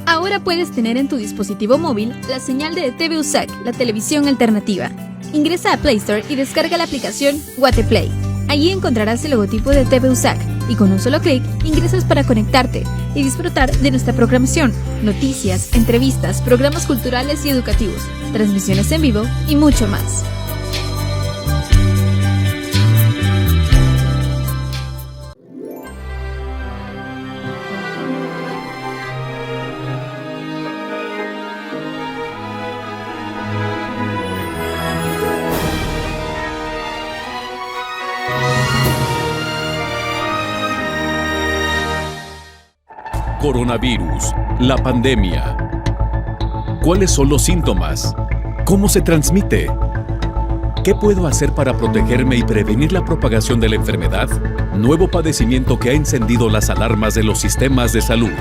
Ahora puedes tener en tu dispositivo móvil la señal de TV USAC, la televisión alternativa. Ingresa a Play Store y descarga la aplicación Guateplay. Allí encontrarás el logotipo de TV USAC y con un solo clic ingresas para conectarte y disfrutar de nuestra programación, noticias, entrevistas, programas culturales y educativos, transmisiones en vivo y mucho más. Coronavirus, la pandemia. ¿Cuáles son los síntomas? ¿Cómo se transmite? ¿Qué puedo hacer para protegerme y prevenir la propagación de la enfermedad? Nuevo padecimiento que ha encendido las alarmas de los sistemas de salud.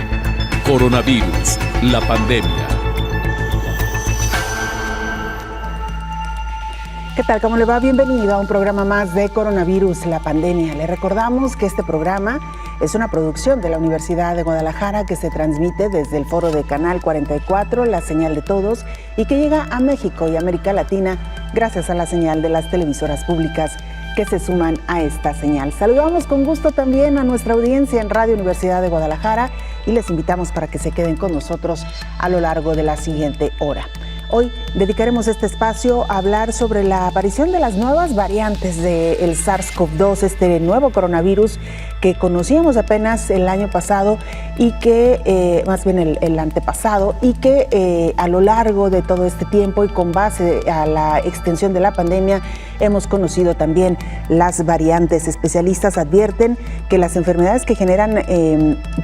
Coronavirus, la pandemia. ¿Qué tal? ¿Cómo le va? Bienvenido a un programa más de Coronavirus, la pandemia. Le recordamos que este programa es una producción de la Universidad de Guadalajara que se transmite desde el foro de Canal 44, la señal de todos, y que llega a México y América Latina gracias a la señal de las televisoras públicas que se suman a esta señal. Saludamos con gusto también a nuestra audiencia en Radio Universidad de Guadalajara y les invitamos para que se queden con nosotros a lo largo de la siguiente hora. Hoy dedicaremos este espacio a hablar sobre la aparición de las nuevas variantes del SARS-CoV-2, este nuevo coronavirus que conocíamos apenas el año pasado y que, más bien el antepasado, y que a lo largo de todo este tiempo y con base a la extensión de la pandemia hemos conocido también las variantes. Especialistas advierten que las enfermedades que generan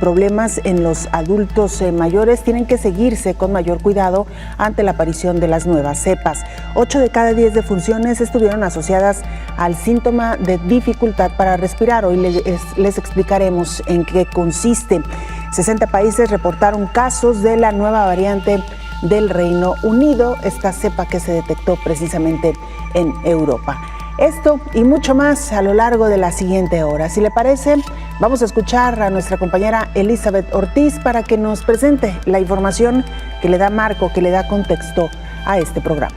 problemas en los adultos mayores tienen que seguirse con mayor cuidado ante la aparición de las nuevas cepas. 8 de cada 10 defunciones estuvieron asociadas al síntoma de dificultad para respirar. Hoy les explicaremos en qué consiste. 60 países reportaron casos de la nueva variante del Reino Unido, esta cepa que se detectó precisamente en Europa. Esto y mucho más a lo largo de la siguiente hora. Si le parece, vamos a escuchar a nuestra compañera Elizabeth Ortiz para que nos presente la información que le da marco, que le da contexto a este programa.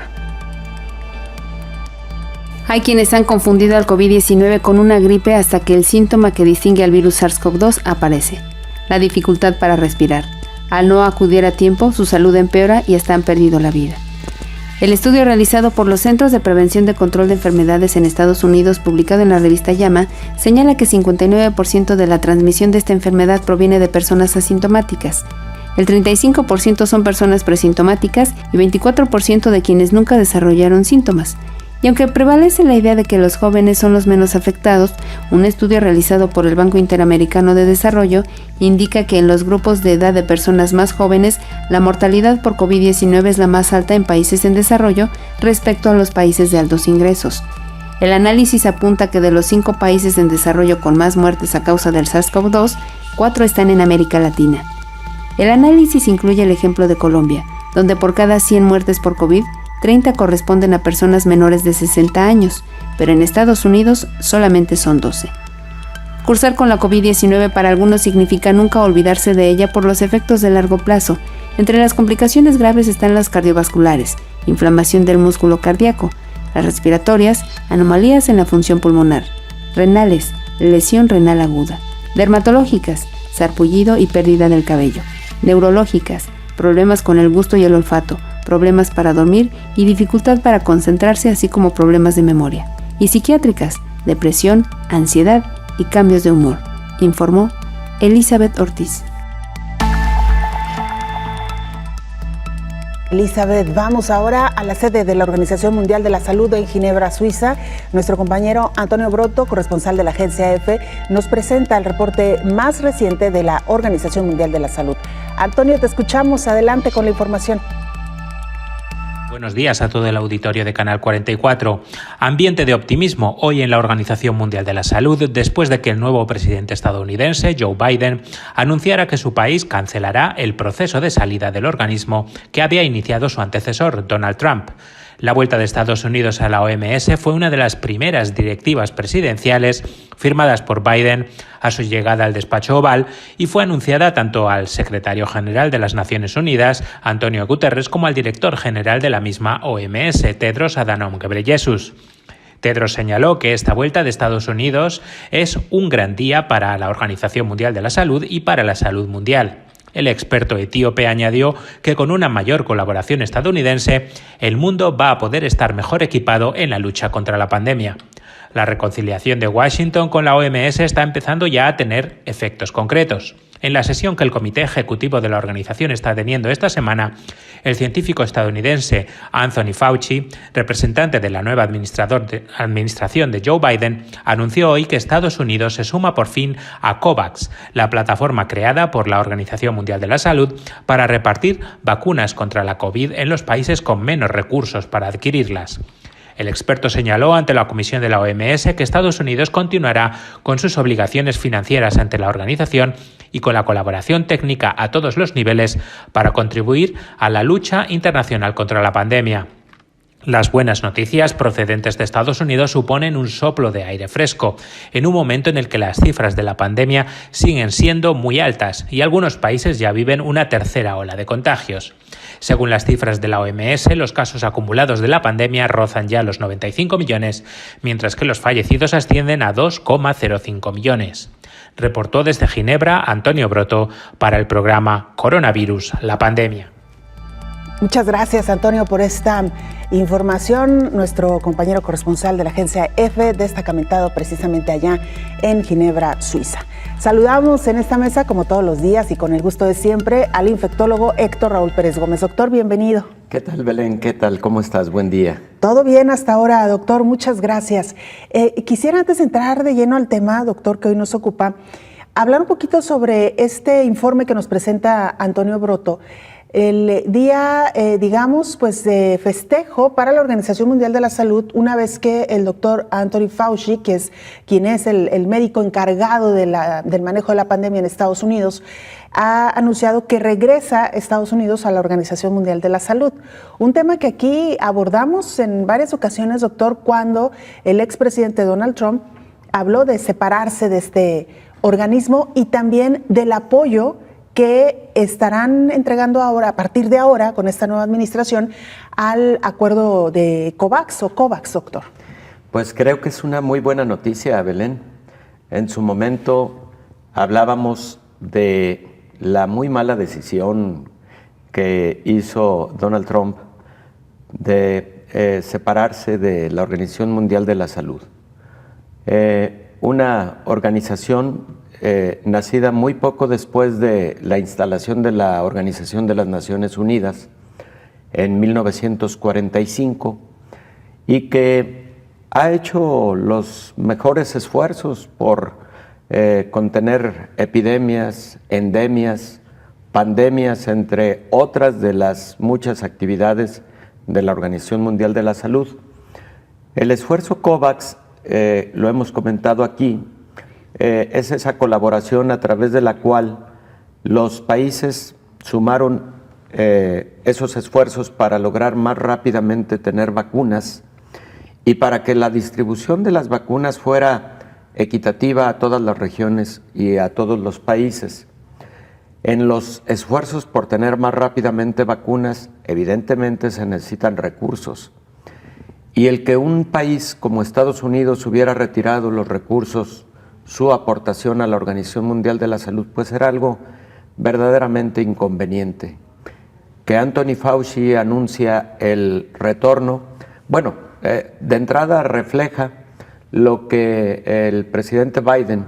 Hay quienes han confundido al COVID-19 con una gripe hasta que el síntoma que distingue al virus SARS-CoV-2 aparece: la dificultad para respirar. Al no acudir a tiempo, su salud empeora y hasta han perdido la vida. El estudio realizado por los Centros de Prevención de Control de Enfermedades en Estados Unidos, publicado en la revista JAMA, señala que 59% de la transmisión de esta enfermedad proviene de personas asintomáticas. El 35% son personas presintomáticas y 24% de quienes nunca desarrollaron síntomas. Y aunque prevalece la idea de que los jóvenes son los menos afectados, un estudio realizado por el Banco Interamericano de Desarrollo indica que en los grupos de edad de personas más jóvenes, la mortalidad por COVID-19 es la más alta en países en desarrollo respecto a los países de altos ingresos. El análisis apunta que de los 5 países en desarrollo con más muertes a causa del SARS-CoV-2, 4 están en América Latina. El análisis incluye el ejemplo de Colombia, donde por cada 100 muertes por COVID, 30 corresponden a personas menores de 60 años, pero en Estados Unidos solamente son 12. Cursar con la COVID-19 para algunos significa nunca olvidarse de ella por los efectos de largo plazo. Entre las complicaciones graves están las cardiovasculares, inflamación del músculo cardíaco, las respiratorias, anomalías en la función pulmonar, renales, lesión renal aguda, dermatológicas, sarpullido y pérdida del cabello, neurológicas, problemas con el gusto y el olfato, problemas para dormir y dificultad para concentrarse, así como problemas de memoria, y psiquiátricas, depresión, ansiedad y cambios de humor, informó Elizabeth Ortiz. Elizabeth, vamos ahora a la sede de la Organización Mundial de la Salud en Ginebra, Suiza. Nuestro compañero Antonio Broto, corresponsal de la agencia EFE, nos presenta el reporte más reciente de la Organización Mundial de la Salud. Antonio, te escuchamos. Adelante con la información. Buenos días a todo el auditorio de Canal 44. Ambiente de optimismo hoy en la Organización Mundial de la Salud después de que el nuevo presidente estadounidense, Joe Biden, anunciara que su país cancelará el proceso de salida del organismo que había iniciado su antecesor, Donald Trump. La vuelta de Estados Unidos a la OMS fue una de las primeras directivas presidenciales firmadas por Biden a su llegada al despacho oval y fue anunciada tanto al secretario general de las Naciones Unidas, Antonio Guterres, como al director general de la misma OMS, Tedros Adhanom Ghebreyesus. Tedros señaló que esta vuelta de Estados Unidos es un gran día para la Organización Mundial de la Salud y para la salud mundial. El experto etíope añadió que con una mayor colaboración estadounidense, el mundo va a poder estar mejor equipado en la lucha contra la pandemia. La reconciliación de Washington con la OMS está empezando ya a tener efectos concretos. En la sesión que el Comité Ejecutivo de la organización está teniendo esta semana, el científico estadounidense Anthony Fauci, representante de la nueva administración de Joe Biden, anunció hoy que Estados Unidos se suma por fin a COVAX, la plataforma creada por la Organización Mundial de la Salud para repartir vacunas contra la COVID en los países con menos recursos para adquirirlas. El experto señaló ante la comisión de la OMS que Estados Unidos continuará con sus obligaciones financieras ante la organización y con la colaboración técnica a todos los niveles para contribuir a la lucha internacional contra la pandemia. Las buenas noticias procedentes de Estados Unidos suponen un soplo de aire fresco, en un momento en el que las cifras de la pandemia siguen siendo muy altas y algunos países ya viven una tercera ola de contagios. Según las cifras de la OMS, los casos acumulados de la pandemia rozan ya los 95 millones, mientras que los fallecidos ascienden a 2,05 millones. Reportó desde Ginebra Antonio Broto para el programa Coronavirus, la pandemia. Muchas gracias, Antonio, por esta información. Nuestro compañero corresponsal de la agencia EFE, destacamentado precisamente allá en Ginebra, Suiza. Saludamos en esta mesa, como todos los días y con el gusto de siempre, al infectólogo Héctor Raúl Pérez Gómez. Doctor, bienvenido. ¿Qué tal, Belén? ¿Qué tal? ¿Cómo estás? Buen día. Todo bien hasta ahora, doctor. Muchas gracias. Quisiera, antes de entrar de lleno al tema, doctor, que hoy nos ocupa, hablar un poquito sobre este informe que nos presenta Antonio Broto. El día, de festejo para la Organización Mundial de la Salud, una vez que el doctor Anthony Fauci, quien es el médico encargado del manejo de la pandemia en Estados Unidos, ha anunciado que regresa Estados Unidos a la Organización Mundial de la Salud. Un tema que aquí abordamos en varias ocasiones, doctor, cuando el expresidente Donald Trump habló de separarse de este organismo y también del apoyo que estarán entregando ahora, a partir de ahora, con esta nueva administración, al acuerdo de COVAX, doctor. Pues creo que es una muy buena noticia, Belén. En su momento hablábamos de la muy mala decisión que hizo Donald Trump de separarse de la Organización Mundial de la Salud. Una organización nacida muy poco después de la instalación de la Organización de las Naciones Unidas en 1945 y que ha hecho los mejores esfuerzos por contener epidemias, endemias, pandemias, entre otras de las muchas actividades de la Organización Mundial de la Salud. El esfuerzo COVAX, lo hemos comentado aquí, es esa colaboración a través de la cual los países sumaron esos esfuerzos para lograr más rápidamente tener vacunas y para que la distribución de las vacunas fuera equitativa a todas las regiones y a todos los países. En los esfuerzos por tener más rápidamente vacunas, evidentemente se necesitan recursos. Y el que un país como Estados Unidos hubiera retirado los recursos, su aportación a la Organización Mundial de la Salud, pues era algo verdaderamente inconveniente. Que Anthony Fauci anuncia el retorno, bueno, de entrada refleja lo que el presidente Biden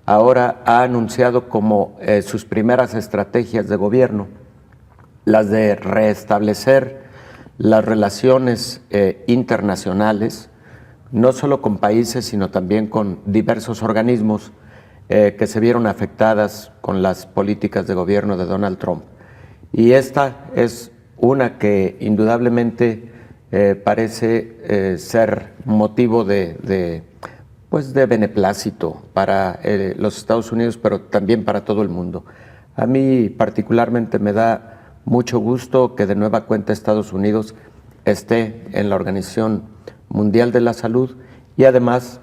ahora ha anunciado como sus primeras estrategias de gobierno, las de restablecer las relaciones internacionales, no solo con países, sino también con diversos organismos que se vieron afectadas con las políticas de gobierno de Donald Trump. Y esta es una que indudablemente parece ser motivo de beneplácito para los Estados Unidos, pero también para todo el mundo. A mí particularmente me da mucho gusto que de nueva cuenta Estados Unidos esté en la Organización Mundial de la Salud y además,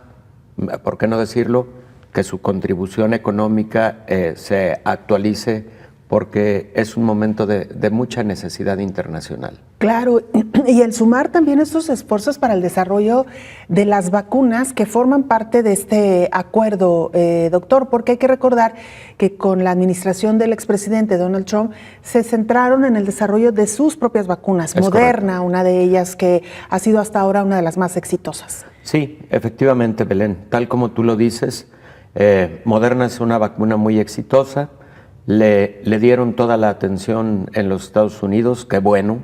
¿por qué no decirlo?, que su contribución económica se actualice, porque es un momento de mucha necesidad internacional. Claro, y el sumar también estos esfuerzos para el desarrollo de las vacunas que forman parte de este acuerdo, doctor, porque hay que recordar que con la administración del expresidente Donald Trump se centraron en el desarrollo de sus propias vacunas, Es Moderna, correcto. Una de ellas que ha sido hasta ahora una de las más exitosas. Sí, efectivamente, Belén, tal como tú lo dices, Moderna es una vacuna muy exitosa. Le dieron toda la atención en los Estados Unidos, qué bueno.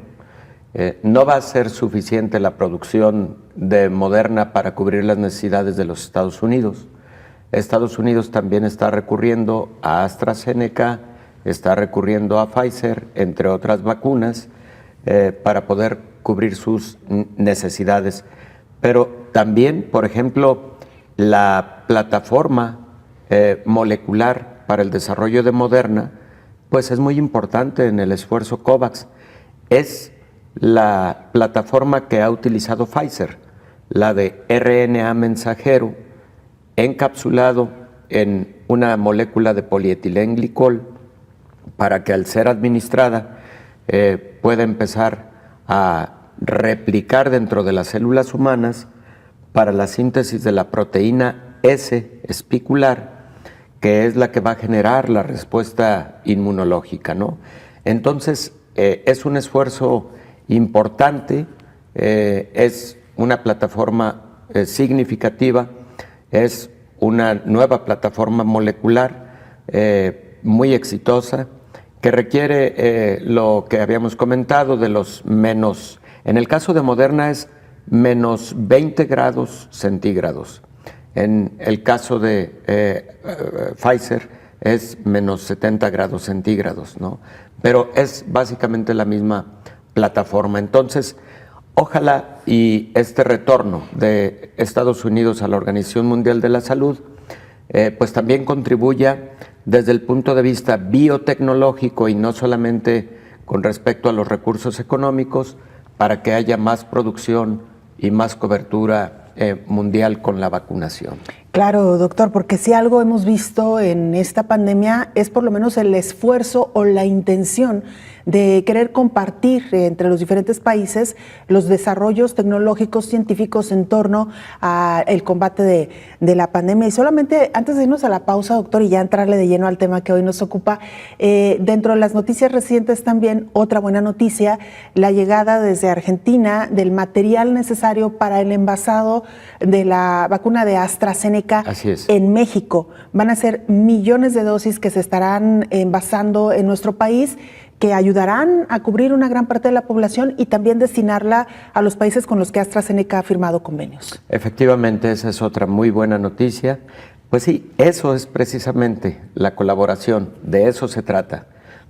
No va a ser suficiente la producción de Moderna para cubrir las necesidades de los Estados Unidos. Estados Unidos también está recurriendo a AstraZeneca, está recurriendo a Pfizer, entre otras vacunas, para poder cubrir sus necesidades. Pero también, por ejemplo, la plataforma molecular para el desarrollo de Moderna, pues es muy importante en el esfuerzo COVAX. Es la plataforma que ha utilizado Pfizer, la de RNA mensajero, encapsulado en una molécula de polietilenglicol, para que al ser administrada pueda empezar a replicar dentro de las células humanas para la síntesis de la proteína S espicular, que es la que va a generar la respuesta inmunológica, ¿no? Entonces, es un esfuerzo importante, es una plataforma significativa, es una nueva plataforma molecular muy exitosa, que requiere lo que habíamos comentado de los menos, en el caso de Moderna es menos 20 grados centígrados. En el caso de Pfizer es menos 70 grados centígrados, ¿no? Pero es básicamente la misma plataforma. Entonces, ojalá y este retorno de Estados Unidos a la Organización Mundial de la Salud, pues también contribuya desde el punto de vista biotecnológico y no solamente con respecto a los recursos económicos, para que haya más producción y más cobertura mundial con la vacunación. Claro, doctor, porque si algo hemos visto en esta pandemia es por lo menos el esfuerzo o la intención de querer compartir entre los diferentes países los desarrollos tecnológicos, científicos en torno al combate de la pandemia. Y solamente antes de irnos a la pausa, doctor, y ya entrarle de lleno al tema que hoy nos ocupa, dentro de las noticias recientes también, otra buena noticia, la llegada desde Argentina del material necesario para el envasado de la vacuna de AstraZeneca. Así es. En México. Van a ser millones de dosis que se estarán envasando en nuestro país, que ayudarán a cubrir una gran parte de la población y también destinarla a los países con los que AstraZeneca ha firmado convenios. Efectivamente, esa es otra muy buena noticia. Pues sí, eso es precisamente la colaboración, de eso se trata,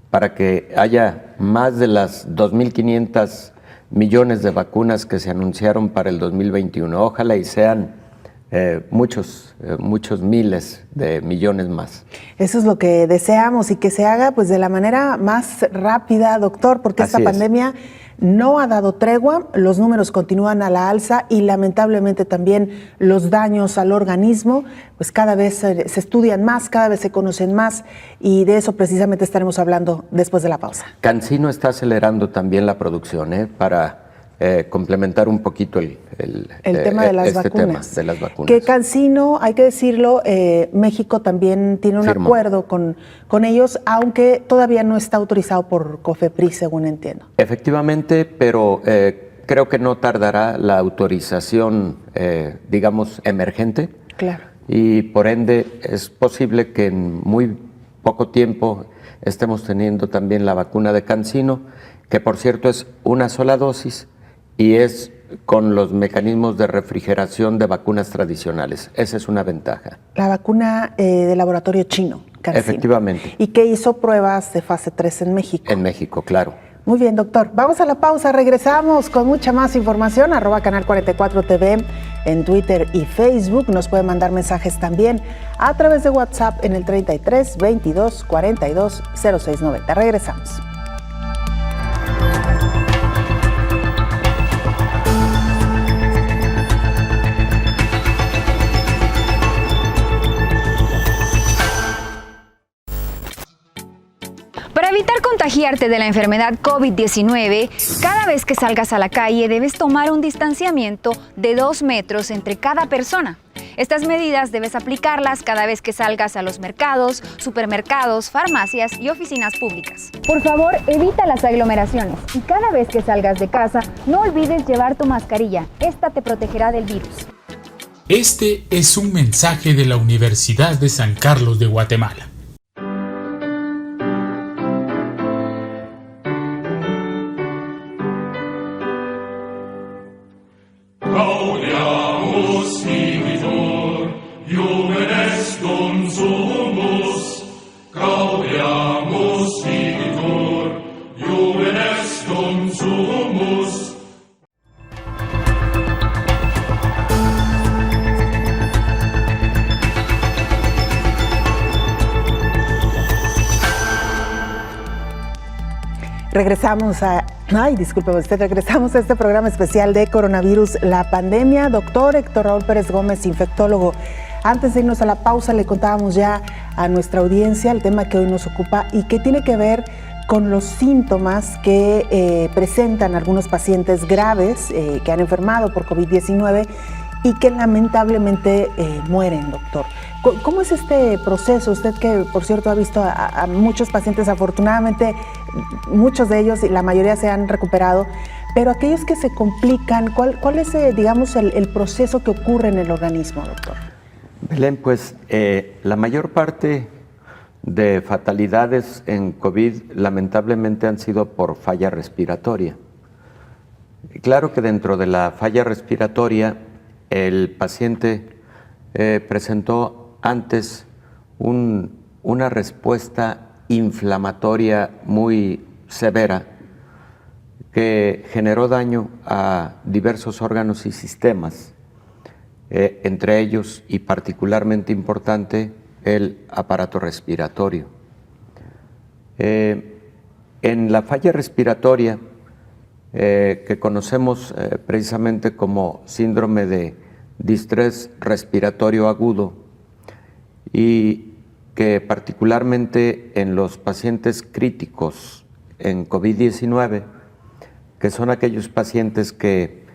para que haya más de las 2.500 millones de vacunas que se anunciaron para el 2021. Ojalá y sean muchos miles de millones más. Eso es lo que deseamos y que se haga pues de la manera más rápida, doctor, porque esta pandemia no ha dado tregua, los números continúan a la alza y lamentablemente también los daños al organismo pues cada vez se estudian más, cada vez se conocen más y de eso precisamente estaremos hablando después de la pausa. CanSino está acelerando también la producción para complementar un poquito el tema de las vacunas. Tema de las vacunas. Que CanSino, hay que decirlo, México también tiene un acuerdo con ellos, aunque todavía no está autorizado por COFEPRIS, según entiendo. Efectivamente, pero creo que no tardará la autorización, digamos, emergente. Claro. Y por ende es posible que en muy poco tiempo estemos teniendo también la vacuna de CanSino, que por cierto es una sola dosis, y es con los mecanismos de refrigeración de vacunas tradicionales. Esa es una ventaja. La vacuna de laboratorio chino, CanSino. Efectivamente. Y que hizo pruebas de fase 3 en México. En México, claro. Muy bien, doctor. Vamos a la pausa, regresamos con mucha más información, @Canal 44 TV en Twitter y Facebook. Nos puede mandar mensajes también a través de WhatsApp en el 33 22 42 06 90. Regresamos. contagiarte de la enfermedad COVID-19, cada vez que salgas a la calle debes tomar un distanciamiento de 2 metros entre cada persona. Estas medidas debes aplicarlas cada vez que salgas a los mercados, supermercados, farmacias y oficinas públicas. Por favor, evita las aglomeraciones y cada vez que salgas de casa, no olvides llevar tu mascarilla. Esta te protegerá del virus. Este es un mensaje de la Universidad de San Carlos de Guatemala. Regresamos a este programa especial de coronavirus, la pandemia. Doctor Héctor Raúl Pérez Gómez, infectólogo. Antes de irnos a la pausa, le contábamos ya a nuestra audiencia el tema que hoy nos ocupa y que tiene que ver con los síntomas que presentan algunos pacientes graves que han enfermado por COVID-19 y que lamentablemente mueren, doctor. ¿Cómo es este proceso? Usted que, por cierto, ha visto a muchos pacientes, afortunadamente, muchos de ellos y la mayoría se han recuperado, pero aquellos que se complican, ¿cuál es, digamos, el proceso que ocurre en el organismo, doctor? Belén, pues la mayor parte de fatalidades en COVID lamentablemente han sido por falla respiratoria. Claro que dentro de la falla respiratoria el paciente presentó antes una respuesta inflamatoria muy severa que generó daño a diversos órganos y sistemas, entre ellos y particularmente importante el aparato respiratorio. En la falla respiratoria, que conocemos precisamente como síndrome de distrés respiratorio agudo, y que particularmente en los pacientes críticos en COVID-19, que son aquellos pacientes que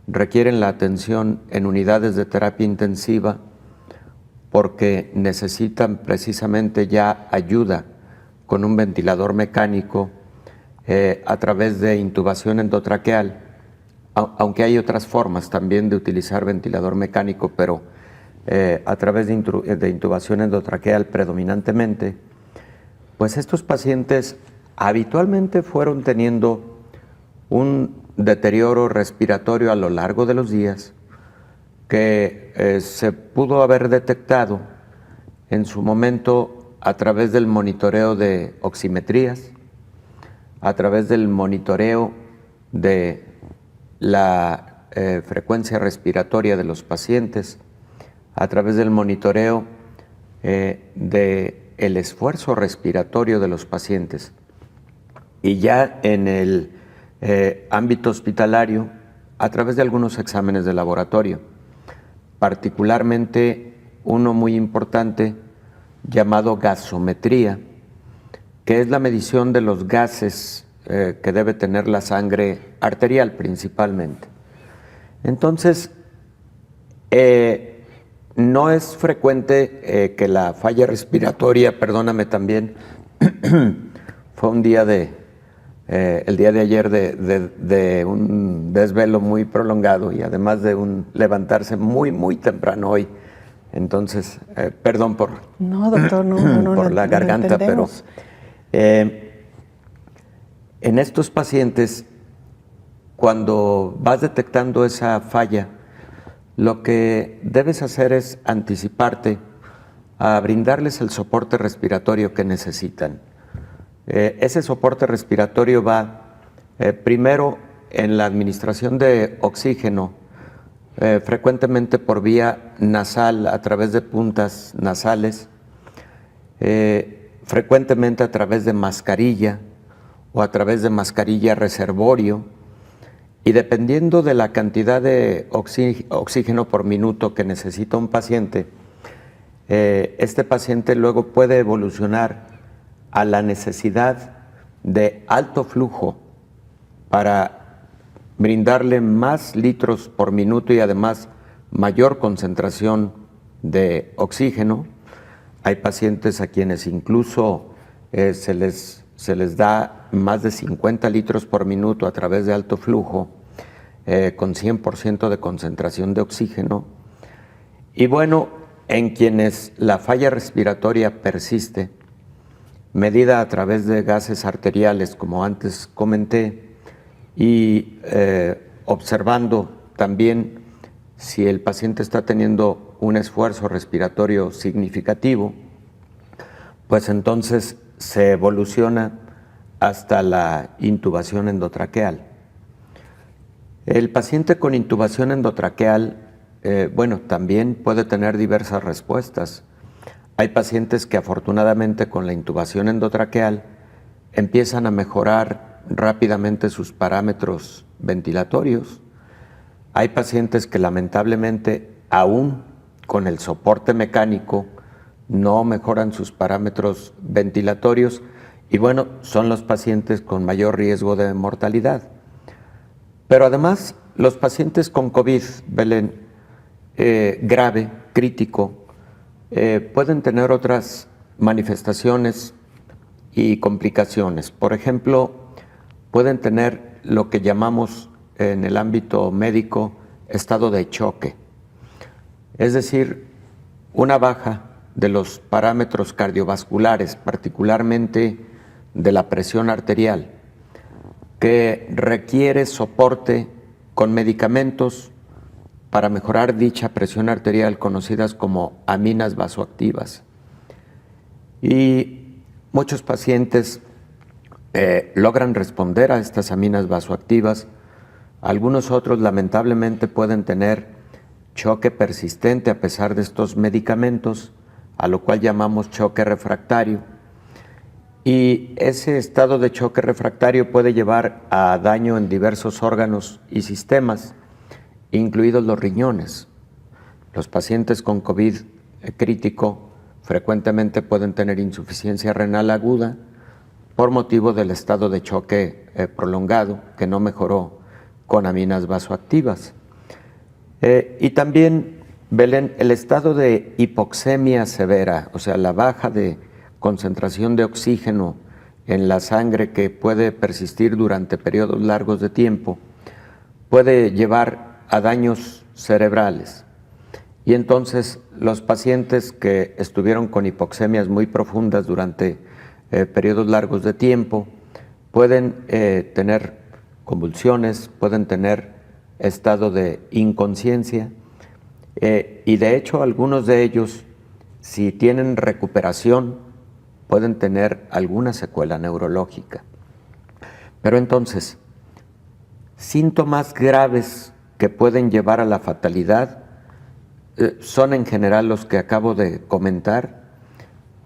requieren la atención en unidades de terapia intensiva porque necesitan precisamente ya ayuda con un ventilador mecánico a través de intubación endotraqueal, aunque hay otras formas también de utilizar ventilador mecánico, pero a través de intubación endotraqueal predominantemente, pues estos pacientes habitualmente fueron teniendo un deterioro respiratorio a lo largo de los días que se pudo haber detectado en su momento a través del monitoreo de oximetrías, a través del monitoreo de la frecuencia respiratoria de los pacientes, a través del monitoreo del esfuerzo respiratorio de los pacientes. Y ya en el ámbito hospitalario, a través de algunos exámenes de laboratorio, particularmente uno muy importante llamado gasometría, que es la medición de los gases que debe tener la sangre arterial principalmente. Entonces, no es frecuente que la falla respiratoria, perdóname también, fue un día el día de ayer de un desvelo muy prolongado y además de un levantarse muy, muy temprano hoy. Entonces, perdón por, no, doctor, no, por la garganta, pero en estos pacientes, cuando vas detectando esa falla, lo que debes hacer es anticiparte a brindarles el soporte respiratorio que necesitan. Ese soporte respiratorio va primero en la administración de oxígeno, frecuentemente por vía nasal a través de puntas nasales, frecuentemente a través de mascarilla o a través de mascarilla reservorio, y dependiendo de la cantidad de oxígeno por minuto que necesita un paciente, este paciente luego puede evolucionar a la necesidad de alto flujo para brindarle más litros por minuto y además mayor concentración de oxígeno. Hay pacientes a quienes incluso se les da más de 50 litros por minuto a través de alto flujo, con 100% de concentración de oxígeno. Y bueno, en quienes la falla respiratoria persiste, medida a través de gases arteriales, como antes comenté, y observando también si el paciente está teniendo un esfuerzo respiratorio significativo, pues entonces se evoluciona hasta la intubación endotraqueal. El paciente con intubación endotraqueal, bueno, también puede tener diversas respuestas. Hay pacientes que afortunadamente con la intubación endotraqueal empiezan a mejorar rápidamente sus parámetros ventilatorios. Hay pacientes que lamentablemente aún con el soporte mecánico no mejoran sus parámetros ventilatorios y bueno, son los pacientes con mayor riesgo de mortalidad. Pero además, los pacientes con COVID, Belén, grave, crítico, pueden tener otras manifestaciones y complicaciones. Por ejemplo, pueden tener lo que llamamos en el ámbito médico estado de choque, es decir, una baja de los parámetros cardiovasculares, particularmente de la presión arterial, que requiere soporte con medicamentos para mejorar dicha presión arterial, conocidas como aminas vasoactivas. Y muchos pacientes logran responder a estas aminas vasoactivas. Algunos otros lamentablemente pueden tener choque persistente a pesar de estos medicamentos, a lo cual llamamos choque refractario. Y ese estado de choque refractario puede llevar a daño en diversos órganos y sistemas, incluidos los riñones. Los pacientes con COVID crítico frecuentemente pueden tener insuficiencia renal aguda por motivo del estado de choque prolongado que no mejoró con aminas vasoactivas. Y también, Belén, el estado de hipoxemia severa, o sea, la baja de concentración de oxígeno en la sangre que puede persistir durante periodos largos de tiempo, puede llevar a daños cerebrales. Y entonces los pacientes que estuvieron con hipoxemias muy profundas durante periodos largos de tiempo pueden tener convulsiones, pueden tener estado de inconsciencia y de hecho algunos de ellos, si tienen recuperación, pueden tener alguna secuela neurológica. Pero entonces, síntomas graves que pueden llevar a la fatalidad son en general los que acabo de comentar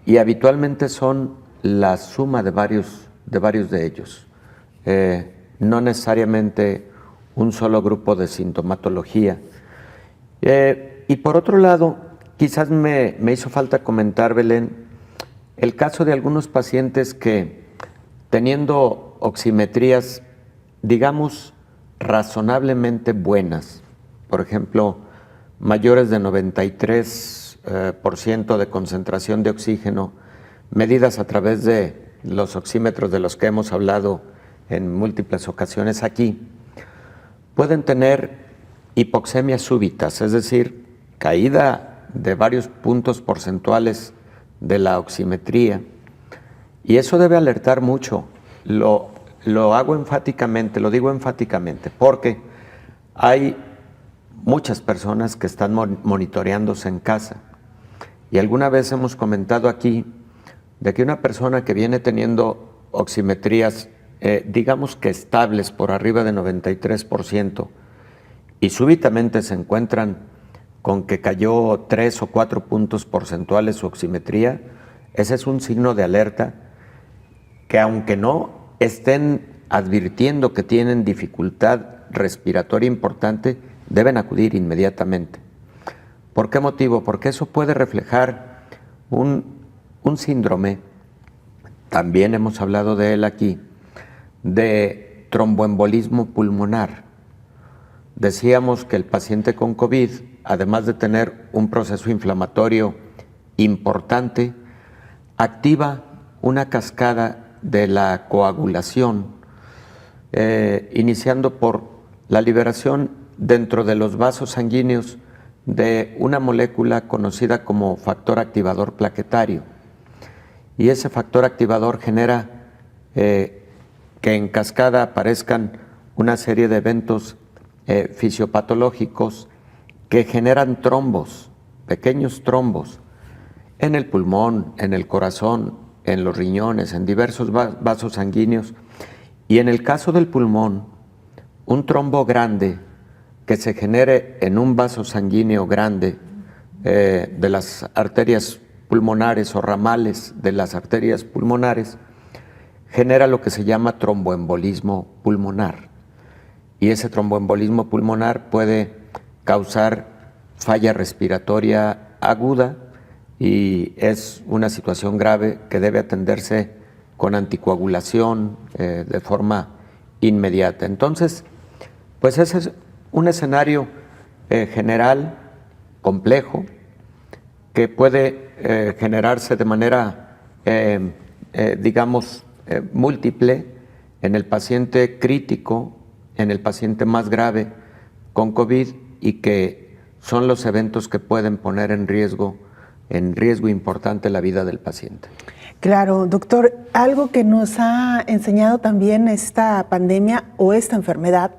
y habitualmente son la suma de varios de ellos, no necesariamente un solo grupo de sintomatología. Y por otro lado, quizás me hizo falta comentar, Belén, el caso de algunos pacientes que teniendo oximetrías, digamos, razonablemente buenas, por ejemplo, mayores de 93% de concentración de oxígeno, medidas a través de los oxímetros de los que hemos hablado en múltiples ocasiones aquí, pueden tener hipoxemias súbitas, es decir, caída de varios puntos porcentuales de la oximetría, y eso debe alertar mucho. Lo hago enfáticamente, lo digo enfáticamente, porque hay muchas personas que están monitoreándose en casa, y alguna vez hemos comentado aquí de que una persona que viene teniendo oximetrías, digamos que estables por arriba de 93%, y súbitamente se encuentran con que cayó 3 o 4 puntos porcentuales su oximetría, ese es un signo de alerta que aunque no estén advirtiendo que tienen dificultad respiratoria importante, deben acudir inmediatamente. ¿Por qué motivo? Porque eso puede reflejar un síndrome también hemos hablado de él aquí, de tromboembolismo pulmonar. Decíamos que el paciente con COVID, además de tener un proceso inflamatorio importante, activa una cascada de la coagulación, iniciando por la liberación dentro de los vasos sanguíneos de una molécula conocida como factor activador plaquetario. Y ese factor activador genera que en cascada aparezcan una serie de eventos fisiopatológicos que generan trombos, pequeños trombos, en el pulmón, en el corazón, en los riñones, en diversos vasos sanguíneos. Y en el caso del pulmón, un trombo grande que se genere en un vaso sanguíneo grande de las arterias pulmonares o ramales de las arterias pulmonares, genera lo que se llama tromboembolismo pulmonar. Y ese tromboembolismo pulmonar puede causar falla respiratoria aguda y es una situación grave que debe atenderse con anticoagulación de forma inmediata. Entonces, pues ese es un escenario general, complejo, que puede generarse de manera, múltiple en el paciente crítico, en el paciente más grave con COVID, y que son los eventos que pueden poner en riesgo importante la vida del paciente. Claro, doctor, algo que nos ha enseñado también esta pandemia o esta enfermedad,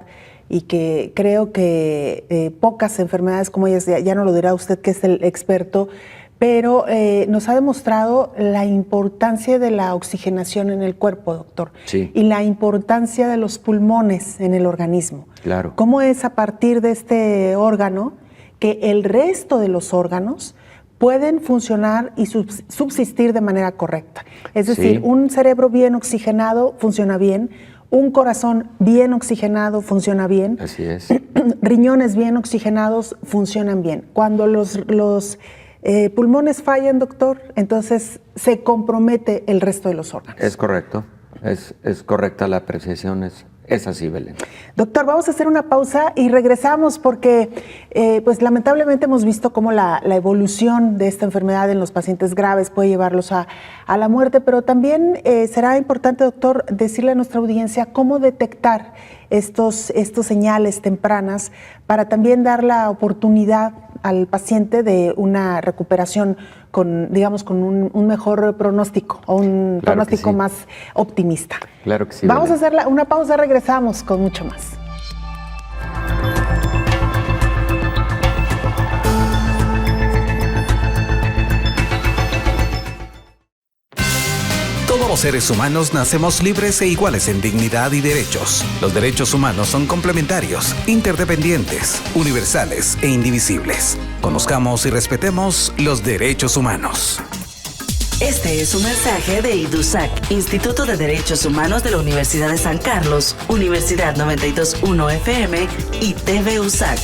y que creo que pocas enfermedades como ellas, ya no lo dirá usted que es el experto, pero nos ha demostrado la importancia de la oxigenación en el cuerpo, doctor. Sí. Y la importancia de los pulmones en el organismo. Claro. ¿Cómo es a partir de este órgano que el resto de los órganos pueden funcionar y subsistir de manera correcta? Es decir, Sí. un cerebro bien oxigenado funciona bien, un corazón bien oxigenado funciona bien. Así es. Riñones bien oxigenados funcionan bien. Cuando los pulmones fallan, doctor, entonces se compromete el resto de los órganos. Es correcto, es correcta la apreciación, es así, Belén. Doctor, vamos a hacer una pausa y regresamos porque pues lamentablemente hemos visto cómo la evolución de esta enfermedad en los pacientes graves puede llevarlos a la muerte, pero también será importante, doctor, decirle a nuestra audiencia cómo detectar estos señales tempranas para también dar la oportunidad al paciente de una recuperación con un mejor pronóstico o un pronóstico sí. más optimista. Claro que sí. Vamos Belén. a hacer una pausa, regresamos con mucho más. Todos los seres humanos nacemos libres e iguales en dignidad y derechos. Los derechos humanos son complementarios, interdependientes, universales e indivisibles. Conozcamos y respetemos los derechos humanos. Este es un mensaje de IDUSAC, Instituto de Derechos Humanos de la Universidad de San Carlos, Universidad 92.1 FM y TV USAC.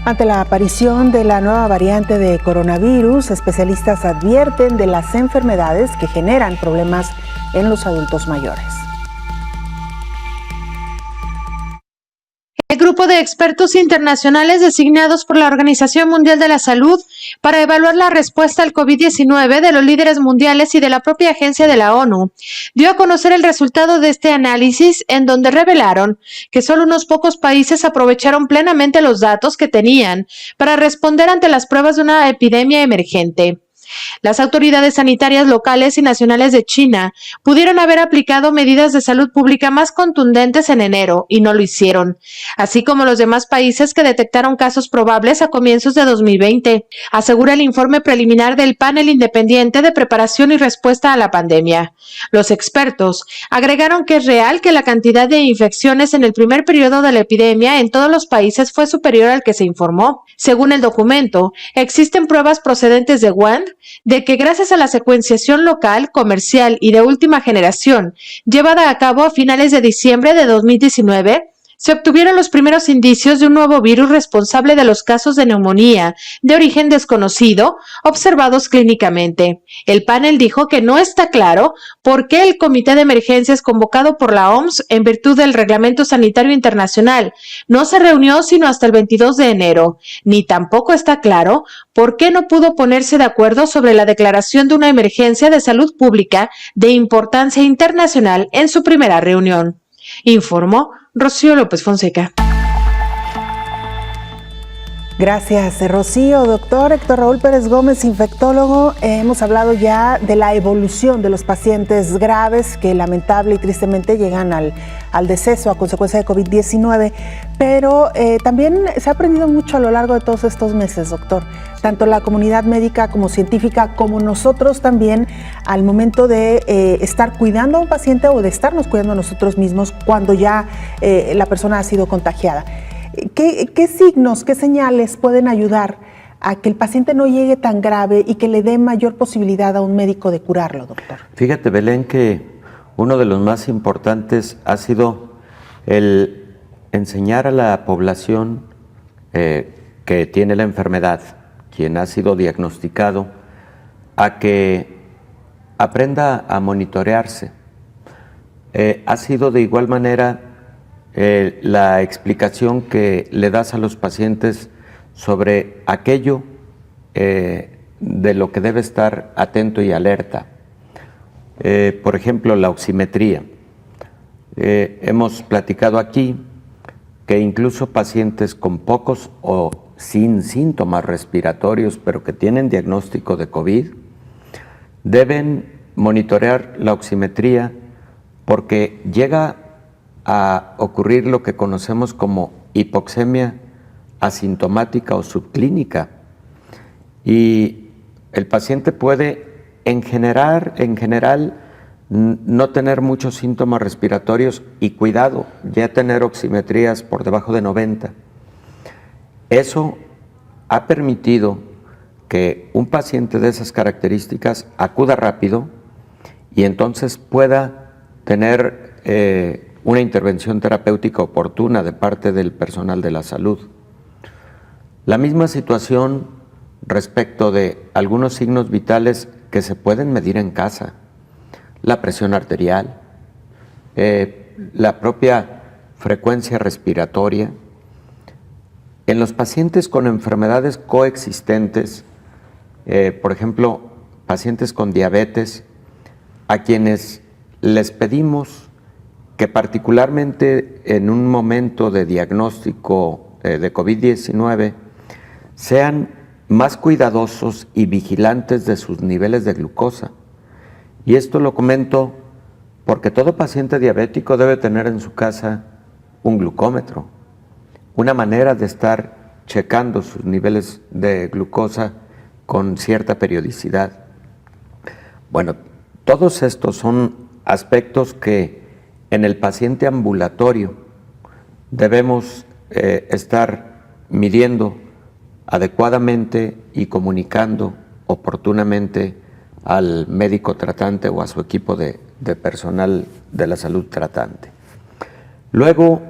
Ante la aparición de la nueva variante de coronavirus, especialistas advierten de las enfermedades que generan problemas en los adultos mayores. El grupo de de expertos internacionales designados por la Organización Mundial de la Salud para evaluar la respuesta al COVID-19 de los líderes mundiales y de la propia agencia de la ONU, dio a conocer el resultado de este análisis, en donde revelaron que solo unos pocos países aprovecharon plenamente los datos que tenían para responder ante las pruebas de una epidemia emergente. Las autoridades sanitarias locales y nacionales de China pudieron haber aplicado medidas de salud pública más contundentes en enero y no lo hicieron, así como los demás países que detectaron casos probables a comienzos de 2020, asegura el informe preliminar del Panel Independiente de Preparación y Respuesta a la Pandemia. Los expertos agregaron que es real que la cantidad de infecciones en el primer periodo de la epidemia en todos los países fue superior al que se informó. Según el documento, existen pruebas procedentes de Wuhan de que gracias a la secuenciación local, comercial y de última generación, llevada a cabo a finales de diciembre de 2019, se obtuvieron los primeros indicios de un nuevo virus responsable de los casos de neumonía de origen desconocido observados clínicamente. El panel dijo que no está claro por qué el Comité de Emergencias convocado por la OMS en virtud del Reglamento Sanitario Internacional no se reunió sino hasta el 22 de enero, ni tampoco está claro por qué no pudo ponerse de acuerdo sobre la declaración de una emergencia de salud pública de importancia internacional en su primera reunión. Informó Rocío López Fonseca. Gracias, Rocío. Doctor Héctor Raúl Pérez Gómez, infectólogo. Hemos hablado ya de la evolución de los pacientes graves que lamentable y tristemente llegan al deceso a consecuencia de COVID-19, pero también se ha aprendido mucho a lo largo de todos estos meses, doctor. Tanto la comunidad médica como científica, como nosotros también, al momento de estar cuidando a un paciente o de estarnos cuidando a nosotros mismos cuando ya la persona ha sido contagiada. ¿Qué signos, qué señales pueden ayudar a que el paciente no llegue tan grave y que le dé mayor posibilidad a un médico de curarlo, doctor? Fíjate, Belén, que uno de los más importantes ha sido el enseñar a la población que tiene la enfermedad, quien ha sido diagnosticado, a que aprenda a monitorearse. Ha sido de igual manera la explicación que le das a los pacientes sobre aquello de lo que debe estar atento y alerta. Por ejemplo, la oximetría. Hemos platicado aquí que incluso pacientes con pocos o sin síntomas respiratorios, pero que tienen diagnóstico de COVID, deben monitorear la oximetría porque llega a ocurrir lo que conocemos como hipoxemia asintomática o subclínica. Y el paciente puede, en general, no tener muchos síntomas respiratorios y cuidado, ya tener oximetrías por debajo de 90. Eso ha permitido que un paciente de esas características acuda rápido y entonces pueda tener una intervención terapéutica oportuna de parte del personal de la salud. La misma situación respecto de algunos signos vitales que se pueden medir en casa, la presión arterial, la propia frecuencia respiratoria. En los pacientes con enfermedades coexistentes, por ejemplo, pacientes con diabetes, a quienes les pedimos que particularmente en un momento de diagnóstico de COVID-19 sean más cuidadosos y vigilantes de sus niveles de glucosa. Y esto lo comento porque todo paciente diabético debe tener en su casa un glucómetro, una manera de estar checando sus niveles de glucosa con cierta periodicidad. Bueno, todos estos son aspectos que en el paciente ambulatorio debemos estar midiendo adecuadamente y comunicando oportunamente al médico tratante o a su equipo de personal de la salud tratante. Luego,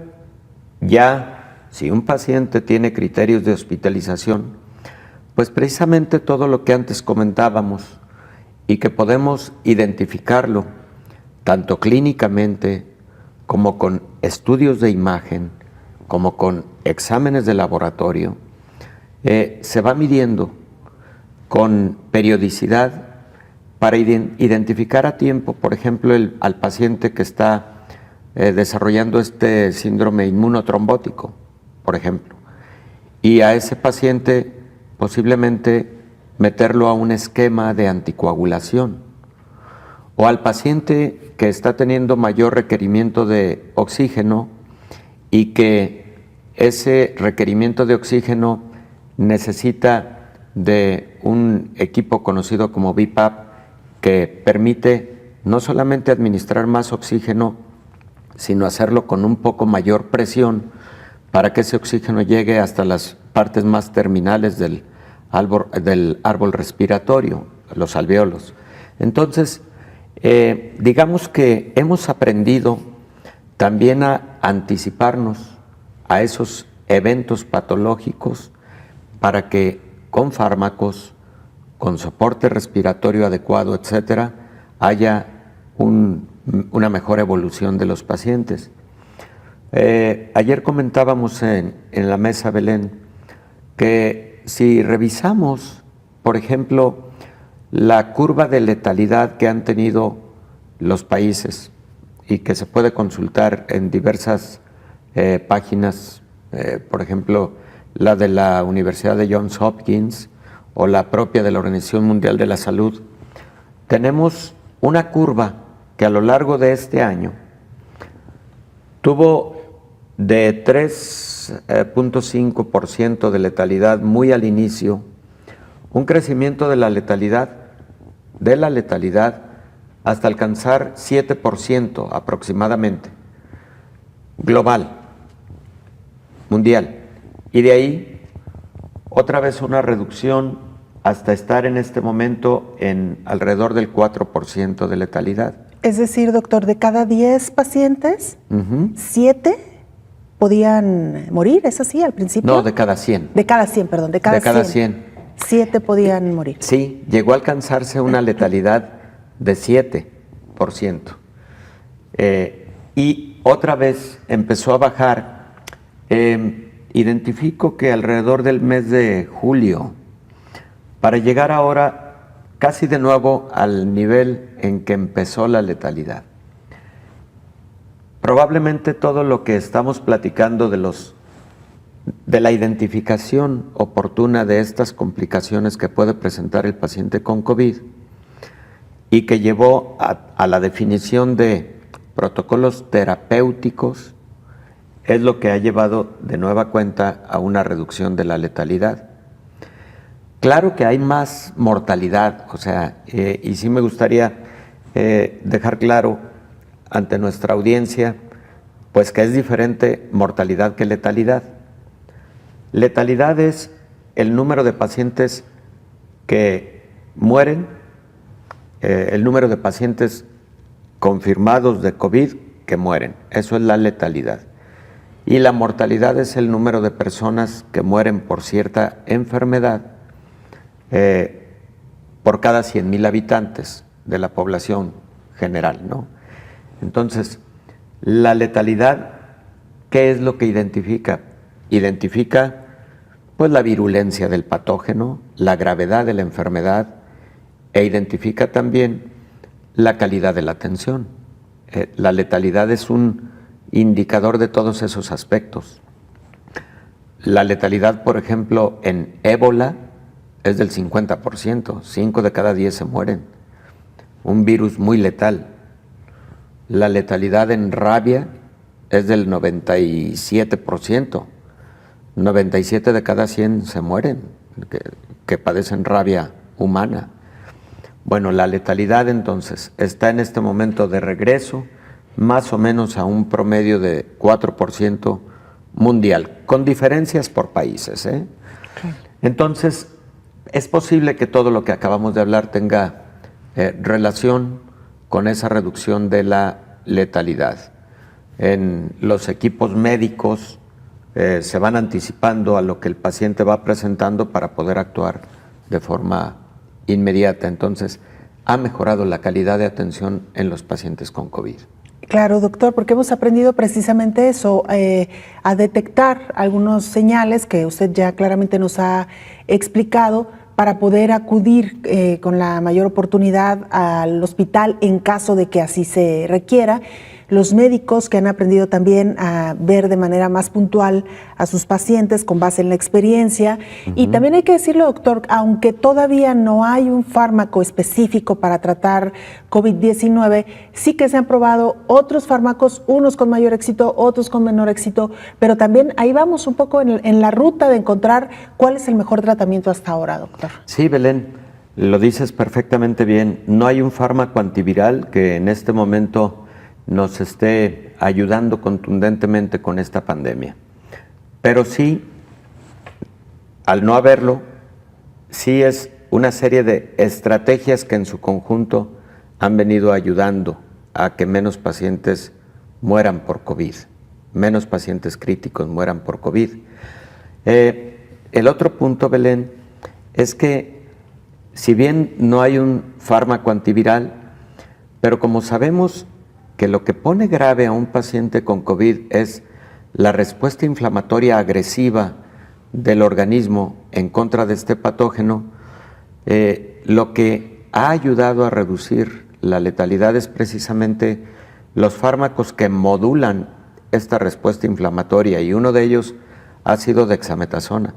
ya si un paciente tiene criterios de hospitalización, pues precisamente todo lo que antes comentábamos y que podemos identificarlo tanto clínicamente como con estudios de imagen, como con exámenes de laboratorio, se va midiendo con periodicidad para identificar a tiempo, por ejemplo, al paciente que está desarrollando este síndrome inmunotrombótico, por ejemplo, y a ese paciente posiblemente meterlo a un esquema de anticoagulación, o al paciente que está teniendo mayor requerimiento de oxígeno y que ese requerimiento de oxígeno necesita de un equipo conocido como BiPAP que permite no solamente administrar más oxígeno, sino hacerlo con un poco mayor presión para que ese oxígeno llegue hasta las partes más terminales del árbol respiratorio, los alvéolos. Entonces, digamos que hemos aprendido también a anticiparnos a esos eventos patológicos para que con fármacos, con soporte respiratorio adecuado, etcétera, haya una mejor evolución de los pacientes. Ayer comentábamos en la mesa, Belén, que si revisamos, por ejemplo, la curva de letalidad que han tenido los países y que se puede consultar en diversas páginas, por ejemplo, la de la Universidad de Johns Hopkins o la propia de la Organización Mundial de la Salud, tenemos una curva que a lo largo de este año tuvo de 3.5% de letalidad muy al inicio, un crecimiento de la letalidad hasta alcanzar 7% aproximadamente, global, mundial. Y de ahí, otra vez una reducción hasta estar en este momento en alrededor del 4% de letalidad. Es decir, doctor, de cada 10 pacientes, 7 podían morir, ¿es así al principio? No, de cada 100. De cada 100, perdón, de cada 100. 7 podían morir. Sí, llegó a alcanzarse una letalidad de 7%. Y otra vez empezó a bajar. Identifico que alrededor del mes de julio, para llegar ahora casi de nuevo al nivel en que empezó la letalidad. Probablemente todo lo que estamos platicando de la identificación oportuna de estas complicaciones que puede presentar el paciente con COVID y que llevó a la definición de protocolos terapéuticos, es lo que ha llevado de nueva cuenta a una reducción de la letalidad. Claro que hay más mortalidad, o sea, y sí me gustaría dejar claro ante nuestra audiencia, pues que es diferente mortalidad que letalidad. Letalidad es el número de pacientes que mueren, el número de pacientes confirmados de COVID que mueren, eso es la letalidad. Y la mortalidad es el número de personas que mueren por cierta enfermedad por cada 100,000 habitantes de la población general, ¿no? Entonces, la letalidad, ¿qué es lo que identifica? Identifica pues la virulencia del patógeno, la gravedad de la enfermedad e identifica también la calidad de la atención. La letalidad es un indicador de todos esos aspectos. La letalidad, por ejemplo, en ébola es del 50%, 5 de cada 10 se mueren. Un virus muy letal. La letalidad en rabia es del 97%. 97 de cada 100 se mueren que padecen rabia humana. Bueno, la letalidad entonces está en este momento de regreso más o menos a un promedio de 4% mundial, con diferencias por países, ¿eh? Okay. Entonces, es posible que todo lo que acabamos de hablar tenga relación con esa reducción de la letalidad. En los equipos médicos se van anticipando a lo que el paciente va presentando para poder actuar de forma inmediata. Entonces, ha mejorado la calidad de atención en los pacientes con COVID. Claro, doctor, porque hemos aprendido precisamente eso, a detectar algunos señales que usted ya claramente nos ha explicado para poder acudir con la mayor oportunidad al hospital en caso de que así se requiera. Los médicos que han aprendido también a ver de manera más puntual a sus pacientes con base en la experiencia. Y también hay que decirlo, doctor, aunque todavía no hay un fármaco específico para tratar COVID-19, sí que se han probado otros fármacos, unos con mayor éxito, otros con menor éxito, pero también ahí vamos un poco en la ruta de encontrar cuál es el mejor tratamiento hasta ahora, doctor. Sí, Belén, lo dices perfectamente bien. No hay un fármaco antiviral que en este momento nos esté ayudando contundentemente con esta pandemia. Pero sí, al no haberlo, sí es una serie de estrategias que en su conjunto han venido ayudando a que menos pacientes mueran por COVID, menos pacientes críticos mueran por COVID. El otro punto, Belén, es que si bien no hay un fármaco antiviral, pero como sabemos que lo que pone grave a un paciente con COVID es la respuesta inflamatoria agresiva del organismo en contra de este patógeno, lo que ha ayudado a reducir la letalidad es precisamente los fármacos que modulan esta respuesta inflamatoria, y uno de ellos ha sido dexametasona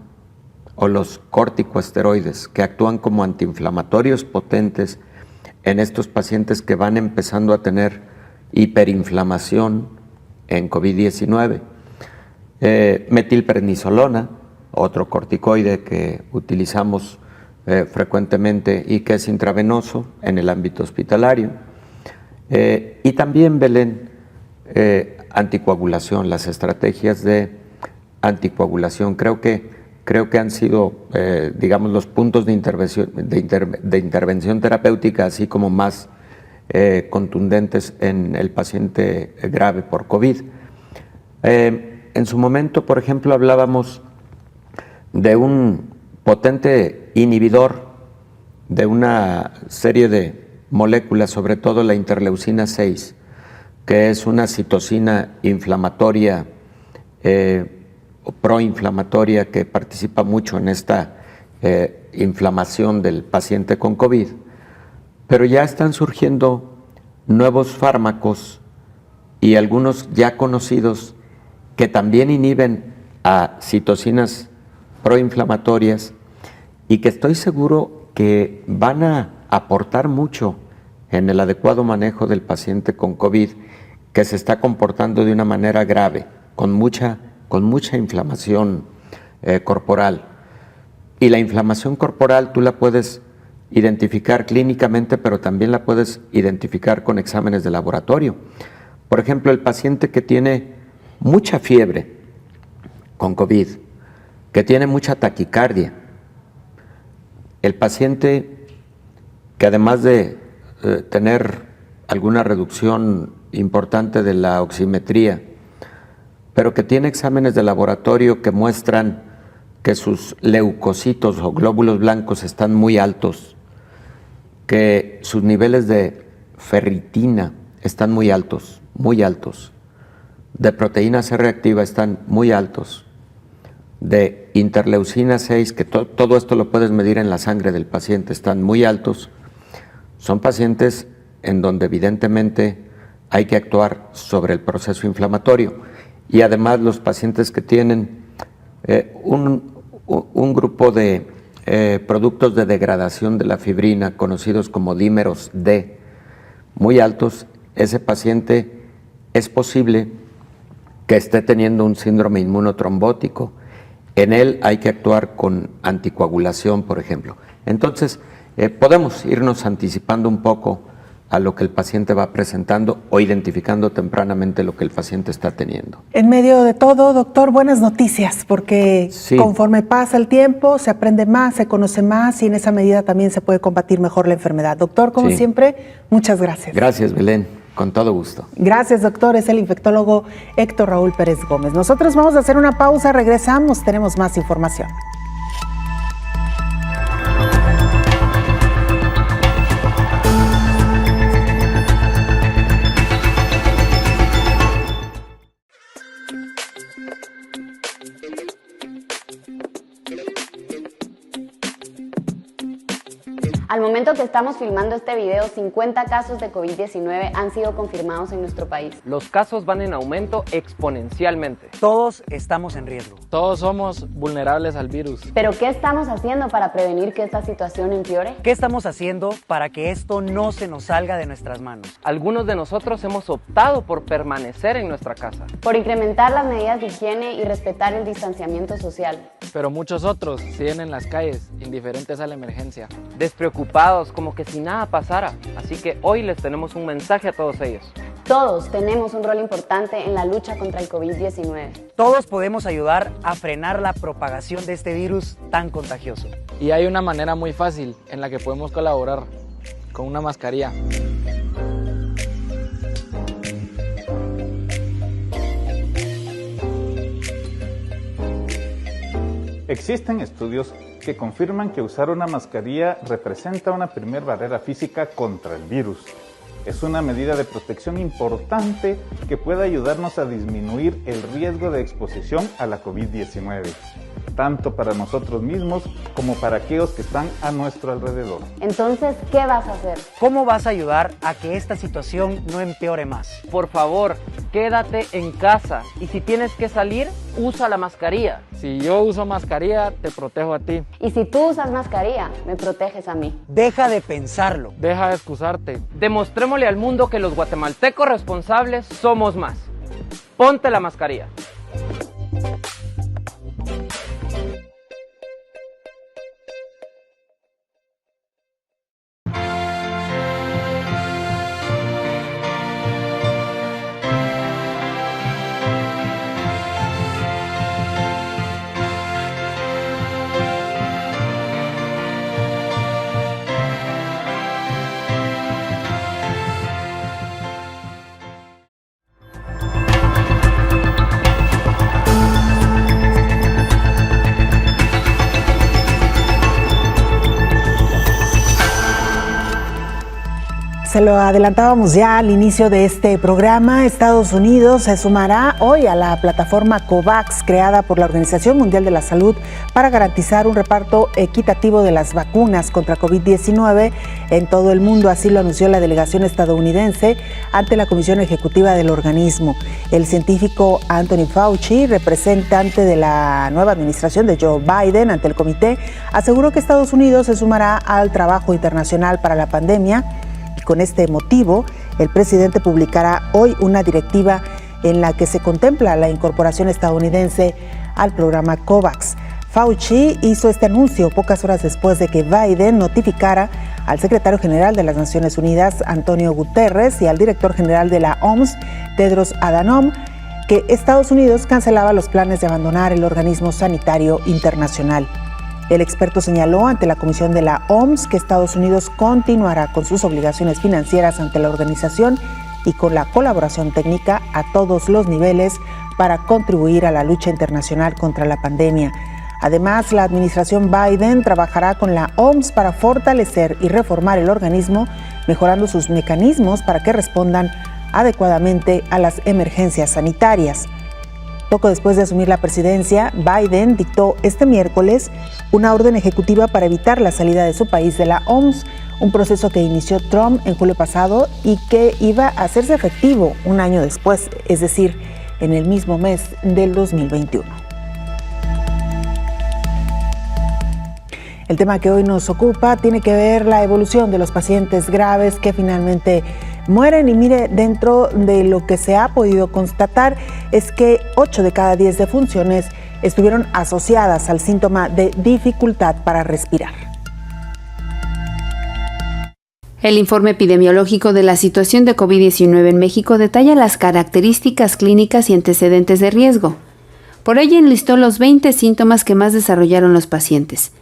o los corticosteroides, que actúan como antiinflamatorios potentes en estos pacientes que van empezando a tener hiperinflamación en COVID-19. Metilprednisolona, otro corticoide que utilizamos frecuentemente y que es intravenoso en el ámbito hospitalario. Y también, Belén, anticoagulación, las estrategias de anticoagulación. Creo que han sido, digamos, los puntos de intervención terapéutica, así como más contundentes en el paciente grave por COVID. En su momento, por ejemplo, hablábamos de un potente inhibidor de una serie de moléculas, sobre todo la interleucina 6, que es una citocina inflamatoria o proinflamatoria que participa mucho en esta inflamación del paciente con COVID. Pero ya están surgiendo nuevos fármacos y algunos ya conocidos que también inhiben a citocinas proinflamatorias y que estoy seguro que van a aportar mucho en el adecuado manejo del paciente con COVID que se está comportando de una manera grave, con mucha inflamación corporal. Y la inflamación corporal tú la puedes identificar clínicamente, pero también la puedes identificar con exámenes de laboratorio. Por ejemplo, el paciente que tiene mucha fiebre con COVID, que tiene mucha taquicardia, el paciente que además de tener alguna reducción importante de la oximetría, pero que tiene exámenes de laboratorio que muestran que sus leucocitos o glóbulos blancos están muy altos, que sus niveles de ferritina están muy altos, de proteína C reactiva están muy altos, de interleucina 6, que todo esto lo puedes medir en la sangre del paciente, están muy altos. Son pacientes en donde evidentemente hay que actuar sobre el proceso inflamatorio. Y además los pacientes que tienen un grupo de productos de degradación de la fibrina, conocidos como dímeros D, muy altos, ese paciente es posible que esté teniendo un síndrome inmunotrombótico. En él hay que actuar con anticoagulación, por ejemplo. Entonces, podemos irnos anticipando un poco a lo que el paciente va presentando o identificando tempranamente lo que el paciente está teniendo. En medio de todo, doctor, buenas noticias, porque conforme pasa el tiempo, se aprende más, se conoce más y en esa medida también se puede combatir mejor la enfermedad. Doctor, como siempre, muchas gracias. Gracias, Belén, con todo gusto. Gracias, doctor. Es el infectólogo Héctor Raúl Pérez Gómez. Nosotros vamos a hacer una pausa, regresamos, tenemos más información. momento que estamos filmando este video, 50 casos de COVID-19 han sido confirmados en nuestro país. Los casos van en aumento exponencialmente. Todos estamos en riesgo. Todos somos vulnerables al virus. ¿Pero qué estamos haciendo para prevenir que esta situación empeore? ¿Qué estamos haciendo para que esto no se nos salga de nuestras manos? Algunos de nosotros hemos optado por permanecer en nuestra casa. Por incrementar las medidas de higiene y respetar el distanciamiento social. Pero muchos otros siguen en las calles, indiferentes a la emergencia. Despreocupados, como que si nada pasara. Así que hoy les tenemos un mensaje a todos ellos. Todos tenemos un rol importante en la lucha contra el COVID-19. Todos podemos ayudar a frenar la propagación de este virus tan contagioso. Y hay una manera muy fácil en la que podemos colaborar, con una mascarilla. Existen estudios que confirman que usar una mascarilla representa una primera barrera física contra el virus. Es una medida de protección importante que puede ayudarnos a disminuir el riesgo de exposición a la COVID-19, tanto para nosotros mismos como para aquellos que están a nuestro alrededor. Entonces, ¿qué vas a hacer? ¿Cómo vas a ayudar a que esta situación no empeore más? Por favor, quédate en casa y si tienes que salir, usa la mascarilla. Si yo uso mascarilla, te protejo a ti. Y si tú usas mascarilla, me proteges a mí. Deja de pensarlo. Deja de excusarte. Demostrémosle al mundo que los guatemaltecos responsables somos más. Ponte la mascarilla. Se lo adelantábamos ya al inicio de este programa. Estados Unidos se sumará hoy a la plataforma COVAX creada por la Organización Mundial de la Salud para garantizar un reparto equitativo de las vacunas contra COVID-19 en todo el mundo. Así lo anunció la delegación estadounidense ante la Comisión Ejecutiva del organismo. El científico Anthony Fauci, representante de la nueva administración de Joe Biden ante el comité, aseguró que Estados Unidos se sumará al trabajo internacional para la pandemia. Con este motivo, el presidente publicará hoy una directiva en la que se contempla la incorporación estadounidense al programa COVAX. Fauci hizo este anuncio pocas horas después de que Biden notificara al secretario general de las Naciones Unidas, Antonio Guterres, y al director general de la OMS, Tedros Adhanom, que Estados Unidos cancelaba los planes de abandonar el organismo sanitario internacional. El experto señaló ante la comisión de la OMS que Estados Unidos continuará con sus obligaciones financieras ante la organización y con la colaboración técnica a todos los niveles para contribuir a la lucha internacional contra la pandemia. Además, la administración Biden trabajará con la OMS para fortalecer y reformar el organismo, mejorando sus mecanismos para que respondan adecuadamente a las emergencias sanitarias. Poco después de asumir la presidencia, Biden dictó este miércoles una orden ejecutiva para evitar la salida de su país de la OMS, un proceso que inició Trump en julio pasado y que iba a hacerse efectivo un año después, es decir, en el mismo mes del 2021. El tema que hoy nos ocupa tiene que ver la evolución de los pacientes graves que finalmente mueren. Y mire, dentro de lo que se ha podido constatar es que 8 de cada 10 defunciones estuvieron asociadas al síntoma de dificultad para respirar. El informe epidemiológico de la situación de COVID-19 en México detalla las características clínicas y antecedentes de riesgo. Por ello enlistó los 20 síntomas que más desarrollaron los pacientes.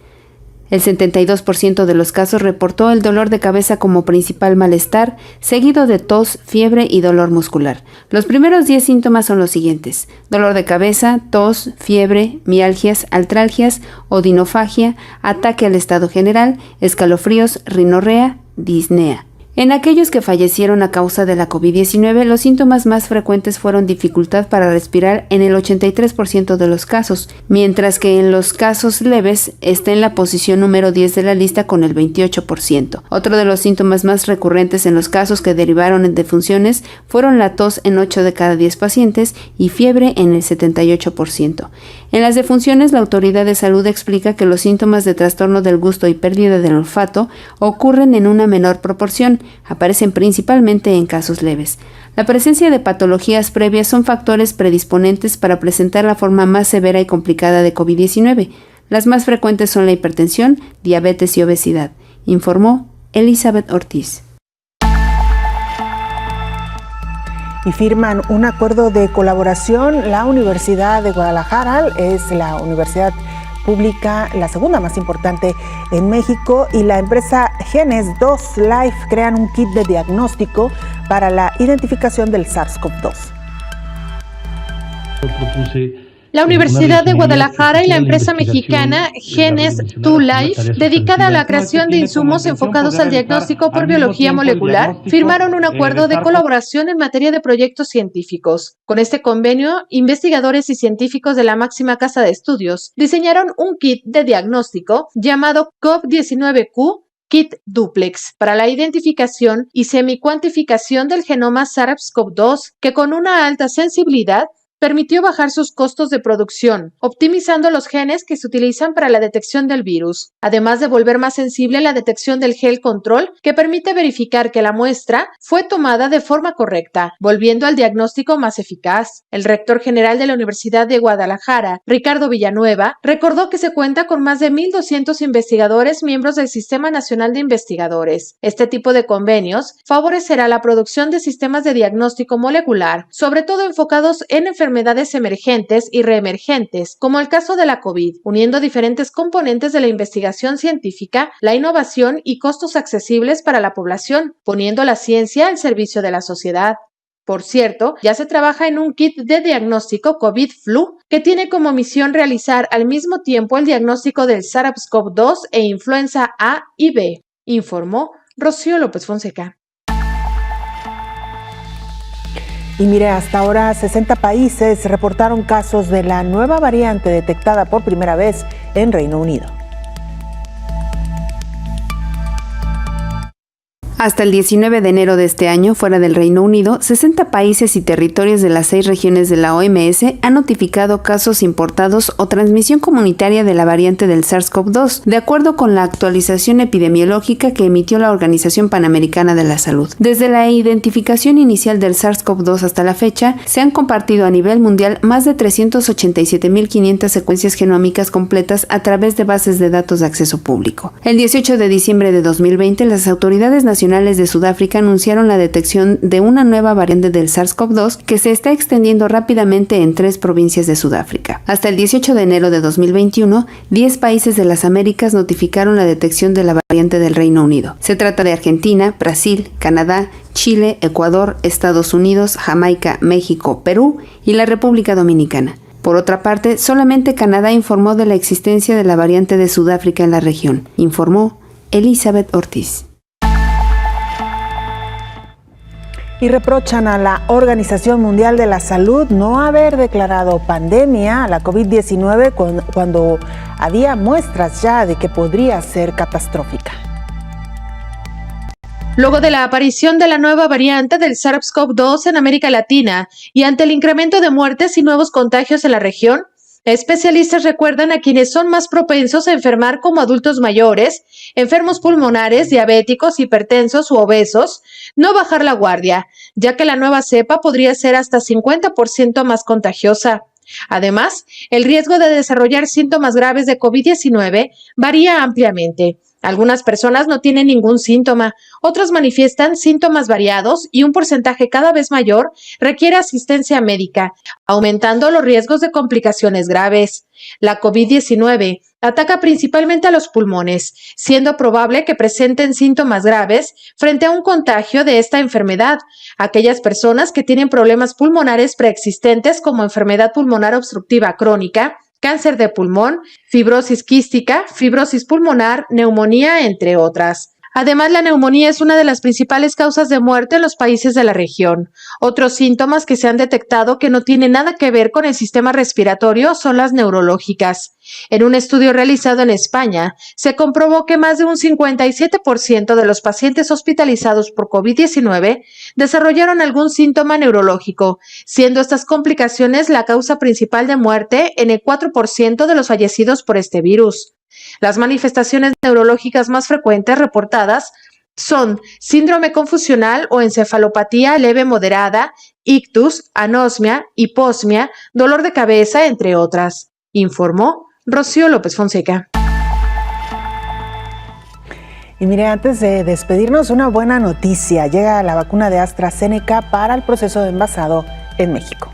El 72% de los casos reportó el dolor de cabeza como principal malestar, seguido de tos, fiebre y dolor muscular. Los primeros 10 síntomas son los siguientes: dolor de cabeza, tos, fiebre, mialgias, artralgias, odinofagia, ataque al estado general, escalofríos, rinorrea, disnea. En aquellos que fallecieron a causa de la COVID-19, los síntomas más frecuentes fueron dificultad para respirar en el 83% de los casos, mientras que en los casos leves está en la posición número 10 de la lista con el 28%. Otro de los síntomas más recurrentes en los casos que derivaron en defunciones fueron la tos en 8 de cada 10 pacientes y fiebre en el 78%. En las defunciones, la autoridad de salud explica que los síntomas de trastorno del gusto y pérdida del olfato ocurren en una menor proporción, aparecen principalmente en casos leves. La presencia de patologías previas son factores predisponentes para presentar la forma más severa y complicada de COVID-19. Las más frecuentes son la hipertensión, diabetes y obesidad, informó Elizabeth Ortiz. Y firman un acuerdo de colaboración. La Universidad de Guadalajara es la universidad pública, la segunda más importante en México, y la empresa Genes 2 Life crean un kit de diagnóstico para la identificación del SARS-CoV-2. La Universidad de Guadalajara y la empresa mexicana Genes 2 Life, dedicada a la creación de insumos enfocados al diagnóstico por biología molecular, firmaron un acuerdo de colaboración en materia de proyectos científicos. Con este convenio, investigadores y científicos de la máxima casa de estudios diseñaron un kit de diagnóstico llamado COVID-19Q Kit Duplex para la identificación y semicuantificación del genoma SARS-CoV-2, que con una alta sensibilidad permitió bajar sus costos de producción, optimizando los genes que se utilizan para la detección del virus, además de volver más sensible la detección del gel control, que permite verificar que la muestra fue tomada de forma correcta, volviendo al diagnóstico más eficaz. El rector general de la Universidad de Guadalajara, Ricardo Villanueva, recordó que se cuenta con más de 1,200 investigadores miembros del Sistema Nacional de Investigadores. Este tipo de convenios favorecerá la producción de sistemas de diagnóstico molecular, sobre todo enfocados en enfermedades emergentes y reemergentes, como el caso de la COVID, uniendo diferentes componentes de la investigación científica, la innovación y costos accesibles para la población, poniendo la ciencia al servicio de la sociedad. Por cierto, ya se trabaja en un kit de diagnóstico COVID-Flu que tiene como misión realizar al mismo tiempo el diagnóstico del SARS-CoV-2 e influenza A y B, informó Rocío López Fonseca. Y mire, hasta ahora 60 países reportaron casos de la nueva variante detectada por primera vez en Reino Unido. Hasta el 19 de enero de este año, fuera del Reino Unido, 60 países y territorios de las 6 regiones de la OMS han notificado casos importados o transmisión comunitaria de la variante del SARS-CoV-2, de acuerdo con la actualización epidemiológica que emitió la Organización Panamericana de la Salud. Desde la identificación inicial del SARS-CoV-2 hasta la fecha, se han compartido a nivel mundial más de 387.500 secuencias genómicas completas a través de bases de datos de acceso público. El 18 de diciembre de 2020, las autoridades nacionales de Sudáfrica anunciaron la detección de una nueva variante del SARS-CoV-2 que se está extendiendo rápidamente en 3 provincias de Sudáfrica. Hasta el 18 de enero de 2021, 10 países de las Américas notificaron la detección de la variante del Reino Unido. Se trata de Argentina, Brasil, Canadá, Chile, Ecuador, Estados Unidos, Jamaica, México, Perú y la República Dominicana. Por otra parte, solamente Canadá informó de la existencia de la variante de Sudáfrica en la región, informó Elizabeth Ortiz. Y reprochan a la Organización Mundial de la Salud no haber declarado pandemia a la COVID-19 cuando había muestras ya de que podría ser catastrófica. Luego de la aparición de la nueva variante del SARS-CoV-2 en América Latina y ante el incremento de muertes y nuevos contagios en la región, especialistas recuerdan a quienes son más propensos a enfermar como adultos mayores, enfermos pulmonares, diabéticos, hipertensos u obesos, no bajar la guardia, ya que la nueva cepa podría ser hasta 50% más contagiosa. Además, el riesgo de desarrollar síntomas graves de COVID-19 varía ampliamente. Algunas personas no tienen ningún síntoma, otras manifiestan síntomas variados y un porcentaje cada vez mayor requiere asistencia médica, aumentando los riesgos de complicaciones graves. La COVID-19 ataca principalmente a los pulmones, siendo probable que presenten síntomas graves frente a un contagio de esta enfermedad. Aquellas personas que tienen problemas pulmonares preexistentes como enfermedad pulmonar obstructiva crónica, cáncer de pulmón, fibrosis quística, fibrosis pulmonar, neumonía, entre otras. Además, la neumonía es una de las principales causas de muerte en los países de la región. Otros síntomas que se han detectado que no tienen nada que ver con el sistema respiratorio son las neurológicas. En un estudio realizado en España, se comprobó que más de un 57% de los pacientes hospitalizados por COVID-19 desarrollaron algún síntoma neurológico, siendo estas complicaciones la causa principal de muerte en el 4% de los fallecidos por este virus. Las manifestaciones neurológicas más frecuentes reportadas son síndrome confusional o encefalopatía leve moderada, ictus, anosmia, hiposmia, dolor de cabeza, entre otras, informó Rocío López Fonseca. Y mire, antes de despedirnos, una buena noticia. Llega la vacuna de AstraZeneca para el proceso de envasado en México.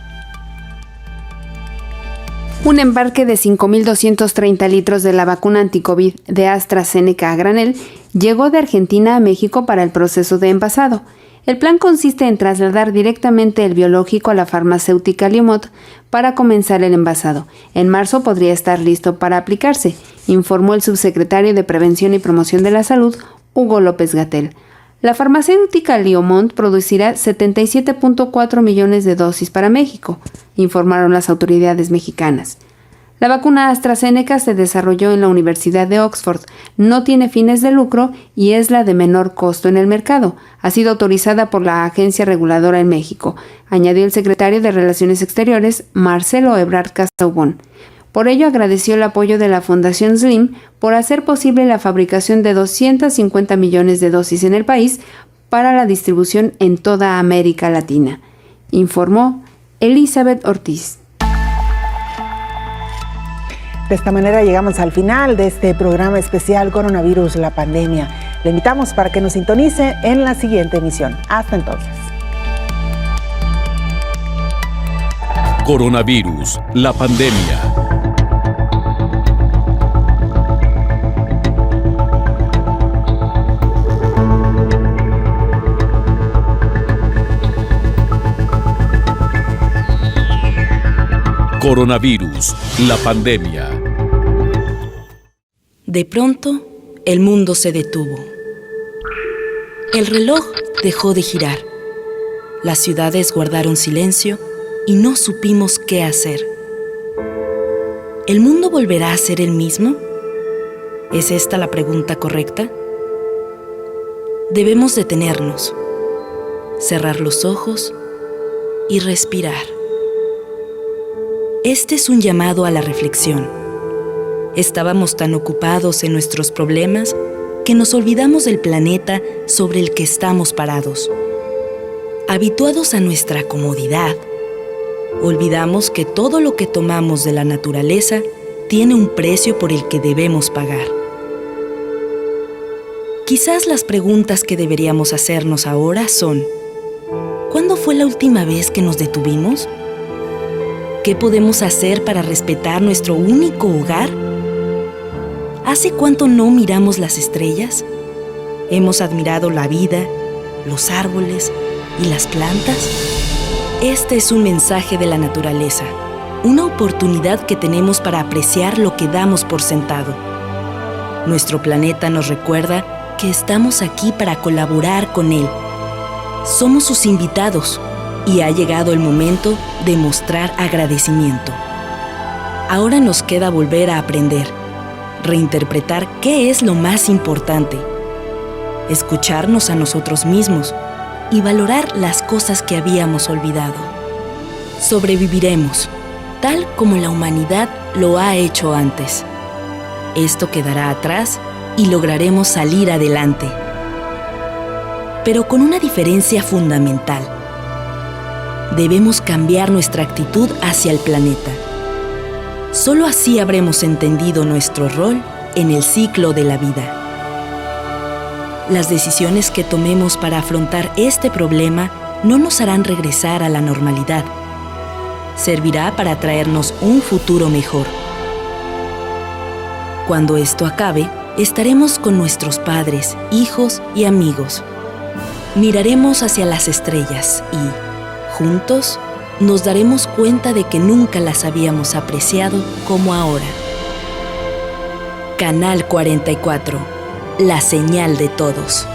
Un embarque de 5.230 litros de la vacuna anticovid de AstraZeneca a granel llegó de Argentina a México para el proceso de envasado. El plan consiste en trasladar directamente el biológico a la farmacéutica Liomot para comenzar el envasado. En marzo podría estar listo para aplicarse, informó el subsecretario de Prevención y Promoción de la Salud, Hugo López-Gatell. La farmacéutica Liomont producirá 77.4 millones de dosis para México, informaron las autoridades mexicanas. La vacuna AstraZeneca se desarrolló en la Universidad de Oxford, no tiene fines de lucro y es la de menor costo en el mercado. Ha sido autorizada por la agencia reguladora en México, añadió el secretario de Relaciones Exteriores, Marcelo Ebrard Casaubon. Por ello agradeció el apoyo de la Fundación Slim por hacer posible la fabricación de 250 millones de dosis en el país para la distribución en toda América Latina, informó Elizabeth Ortiz. De esta manera llegamos al final de este programa especial Coronavirus, la pandemia. Le invitamos para que nos sintonice en la siguiente emisión. Hasta entonces. Coronavirus, la pandemia. Coronavirus, la pandemia. De pronto, el mundo se detuvo. El reloj dejó de girar. Las ciudades guardaron silencio y no supimos qué hacer. ¿El mundo volverá a ser el mismo? ¿Es esta la pregunta correcta? Debemos detenernos, cerrar los ojos y respirar. Este es un llamado a la reflexión. Estábamos tan ocupados en nuestros problemas que nos olvidamos del planeta sobre el que estamos parados. Habituados a nuestra comodidad, olvidamos que todo lo que tomamos de la naturaleza tiene un precio por el que debemos pagar. Quizás las preguntas que deberíamos hacernos ahora son: ¿cuándo fue la última vez que nos detuvimos? ¿Qué podemos hacer para respetar nuestro único hogar? ¿Hace cuánto no miramos las estrellas? ¿Hemos admirado la vida, los árboles y las plantas? Este es un mensaje de la naturaleza, una oportunidad que tenemos para apreciar lo que damos por sentado. Nuestro planeta nos recuerda que estamos aquí para colaborar con él. Somos sus invitados y ha llegado el momento de mostrar agradecimiento. Ahora nos queda volver a aprender, reinterpretar qué es lo más importante, escucharnos a nosotros mismos y valorar las cosas que habíamos olvidado. Sobreviviremos, tal como la humanidad lo ha hecho antes. Esto quedará atrás y lograremos salir adelante. Pero con una diferencia fundamental. Debemos cambiar nuestra actitud hacia el planeta. Solo así habremos entendido nuestro rol en el ciclo de la vida. Las decisiones que tomemos para afrontar este problema no nos harán regresar a la normalidad. Servirá para traernos un futuro mejor. Cuando esto acabe, estaremos con nuestros padres, hijos y amigos. Miraremos hacia las estrellas y, juntos, nos daremos cuenta de que nunca las habíamos apreciado como ahora. Canal 44. la señal de todos.